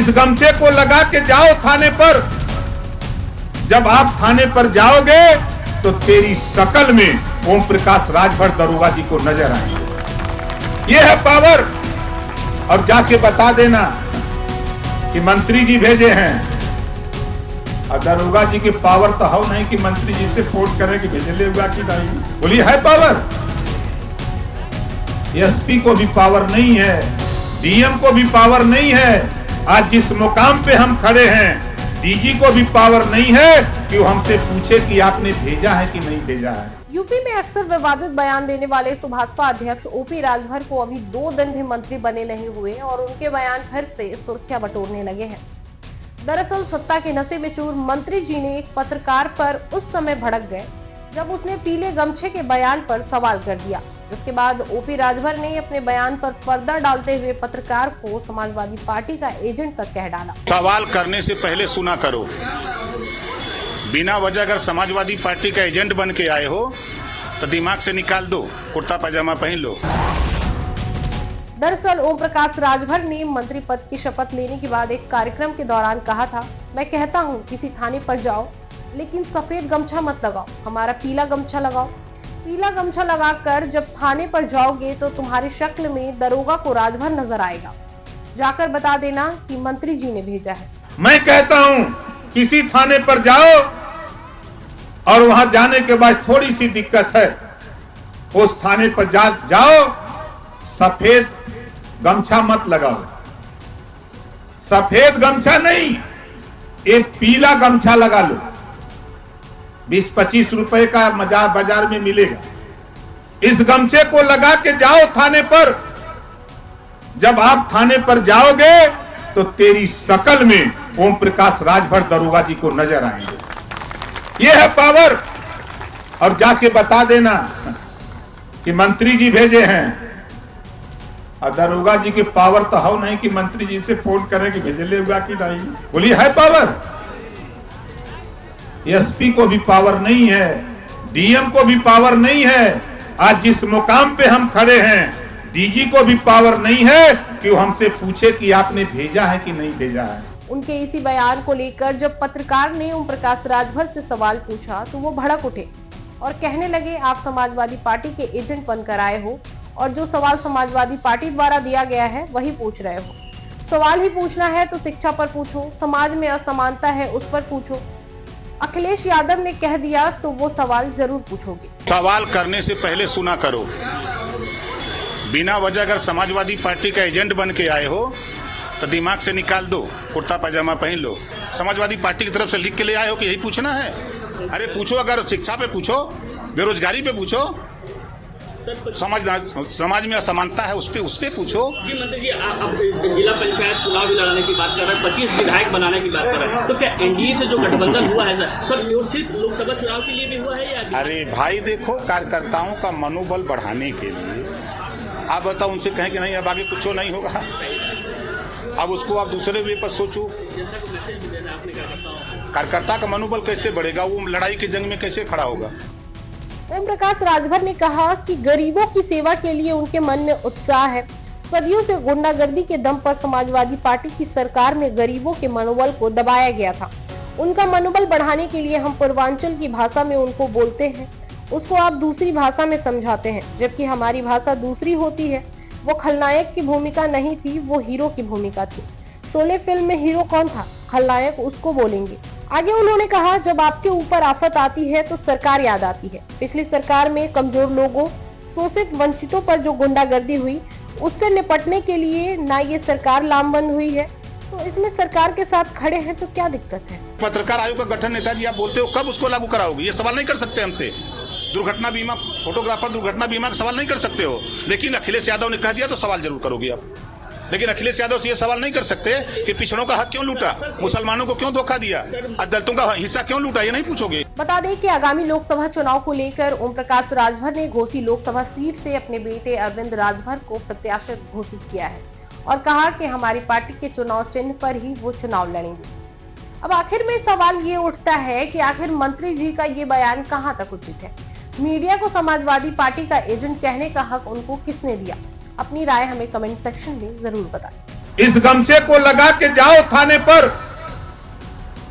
इस गमछे को लगा के जाओ थाने पर। जब आप थाने पर जाओगे तो तेरी शकल में ओम प्रकाश राजभर दरोगा जी को नजर आएंगे। ये है पावर। अब जाके बता देना कि मंत्री जी भेजे हैं। और दरोगा जी के पावर तो हो नहीं कि मंत्री जी से फोन करें कि भेजले हुआ कि नहीं। बोलिए है पावर। एसपी को भी पावर नहीं है, डीएम को भी पावर नहीं है। आज जिस मुकाम पे हम खड़े हैं, डीजी को भी पावर नहीं है कि वो हमसे पूछे कि आपने भेजा है कि नहीं भेजा है। यूपी में अक्सर विवादित बयान देने वाले सुभाषपा अध्यक्ष ओपी राजभर को अभी 2 दिन भी मंत्री बने नहीं हुए और उनके बयान फिर से सुर्खियां बटोरने लगे हैं। दरअसल सत्ता के नशे में चूर मंत्री जी ने एक पत्रकार पर उस समय भड़क गए जब उसने पीले गमछे के बयान पर सवाल कर दिया, जिसके बाद ओपी राजभर ने अपने बयान पर पर्दा डालते हुए पत्रकार को समाजवादी पार्टी का एजेंट तक कह डाला। सवाल करने से पहले सुना करो। बिना वजह अगर समाजवादी पार्टी का एजेंट बन के आए हो तो दिमाग से निकाल दो, कुर्ता पजामा पहन लो। दरअसल ओम प्रकाश राजभर ने मंत्री पद की शपथ लेने के बाद एक कार्यक्रम के दौरान कहा था, मैं कहता हूं किसी थाने पर जाओ लेकिन सफेद गमछा मत लगाओ, हमारा पीला गमछा लगाओ। पीला गमछा लगाकर जब थाने पर जाओगे तो तुम्हारी शक्ल में दरोगा को राजभर नजर आएगा। जाकर बता देना कि मंत्री जी ने भेजा है। मैं कहता हूं किसी थाने पर जाओ और वहां जाने के बाद थोड़ी सी दिक्कत है, उस थाने पर जाओ, सफेद गमछा मत लगाओ। सफेद गमछा नहीं, एक पीला गमछा लगा लो। 20-25 रुपए का बाजार में मिलेगा। इस गमछे को लगा के जाओ थाने पर। जब आप थाने पर जाओगे तो तेरी शकल में ओम प्रकाश राजभर दरोगा जी को नजर आएंगे। ये है पावर। और जाके बता देना कि मंत्री जी भेजे हैं। और दरोगा जी की पावर तो हो नहीं कि मंत्री जी से फोन करें कि भेजले हुआ कि नहीं। बोलिए है पावर। एसपी को भी पावर नहीं है, डीएम को भी पावर नहीं है। आज जिस मुकाम पे हम खड़े हैं, डीजी को भी पावर नहीं है कि वो हमसे पूछे कि आपने भेजा है कि नहीं भेजा है। उनके इसी बयान को लेकर जब पत्रकार ने ओम प्रकाश राजभर से सवाल पूछा तो वो भड़क उठे और कहने लगे, आप समाजवादी पार्टी के एजेंट बनकर आए हो और जो सवाल समाजवादी पार्टी द्वारा दिया गया है वही पूछ रहे हो। सवाल ही पूछना है तो शिक्षा पर पूछो, समाज में असमानता है उस पर पूछो। अखिलेश यादव ने कह दिया तो वो सवाल जरूर पूछोगे। सवाल करने से पहले सुना करो। बिना वजह अगर समाजवादी पार्टी का एजेंट बन के आए हो तो दिमाग से निकाल दो, कुर्ता पजामा पहन लो। समाजवादी पार्टी की तरफ से लिख के ले आए हो कि यही पूछना है? अरे पूछो, अगर शिक्षा पे पूछो, बेरोजगारी पे पूछो, समाज में असमानता है उस पे पूछो। जी मंत्री जी, आप जिला पंचायत चुनाव भी लड़ाने की बात कर रहे हैं, 25 विधायक बनाने की बात कर रहे हैं, तो क्या एनडीए से जो गठबंधन हुआ है सर वो सिर्फ लोकसभा चुनाव के लिए भी हुआ है या? अरे भाई देखो, कार्यकर्ताओं का मनोबल बढ़ाने के लिए आप बताओ, उनसे कहें कि नहीं अब आगे कुछ नहीं होगा, अब उसको आप दूसरे वे पर सोचो। कार्यकर्ता का मनोबल कैसे बढ़ेगा? वो लड़ाई की जंग में कैसे खड़ा होगा? ओम प्रकाश राजभर ने कहा कि गरीबों की सेवा के लिए उनके मन में उत्साह है। सदियों से गुंडागर्दी के दम पर समाजवादी पार्टी की सरकार में गरीबों के मनोबल को दबाया गया था। उनका मनोबल बढ़ाने के लिए हम पूर्वांचल की भाषा में उनको बोलते हैं, उसको आप दूसरी भाषा में समझाते हैं, जबकि हमारी भाषा दूसरी होती है। वो खलनायक की भूमिका नहीं थी, वो हीरो की भूमिका थी। शोले फिल्म में हीरो कौन था? खलनायक उसको बोलेंगे। आगे उन्होंने कहा, जब आपके ऊपर आफत आती है तो सरकार याद आती है। पिछली सरकार में कमजोर लोगों, शोषित वंचितों पर जो गुंडागर्दी हुई, उससे निपटने के लिए ना ये सरकार लामबंद हुई है, तो इसमें सरकार के साथ खड़े हैं तो क्या दिक्कत है? पत्रकार आयोग का गठन नेताजी आप बोलते हो, कब उसको लागू कराओगे? ये सवाल नहीं कर सकते हमसे। दुर्घटना बीमा, फोटोग्राफर दुर्घटना बीमा का सवाल नहीं कर सकते हो, लेकिन अखिलेश यादव ने कह दिया तो सवाल जरूर करोगे आप। लेकिन अखिलेश यादव से ये सवाल नहीं कर सकते कि पिछड़ों का हक क्यों लूटा, मुसलमानों को क्यों धोखा दिया, दलितों का हिस्सा क्यों लूटा, ये नहीं पूछोगे। बता दें कि आगामी लोकसभा चुनाव को लेकर ओम प्रकाश राजभर ने घोसी लोकसभा सीट से अपने बेटे अरविंद राजभर को प्रत्याशी घोषित किया है और कहा कि हमारी पार्टी के चुनाव चिन्ह पर ही वो चुनाव लड़ेंगे। अब आखिर में सवाल ये उठता है कि आखिर मंत्री जी का ये बयान कहाँ तक उचित है? मीडिया को समाजवादी पार्टी का एजेंट कहने का हक उनको किसने दिया? अपनी राय हमें कमेंट सेक्शन में जरूर बताएं। इस गमछे को लगा के जाओ थाने पर।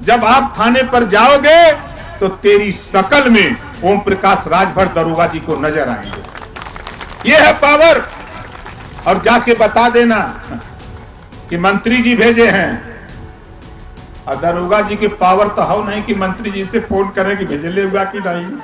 जब आप थाने पर जाओगे तो तेरी शकल में ओम प्रकाश राजभर दरोगा जी को नजर आएंगे। यह है पावर। और जाके बता देना कि मंत्री जी भेजे हैं। और दरोगा जी के पावर तो हो नहीं कि मंत्री जी से फोन करें कि भेजले हुआ कि नहीं।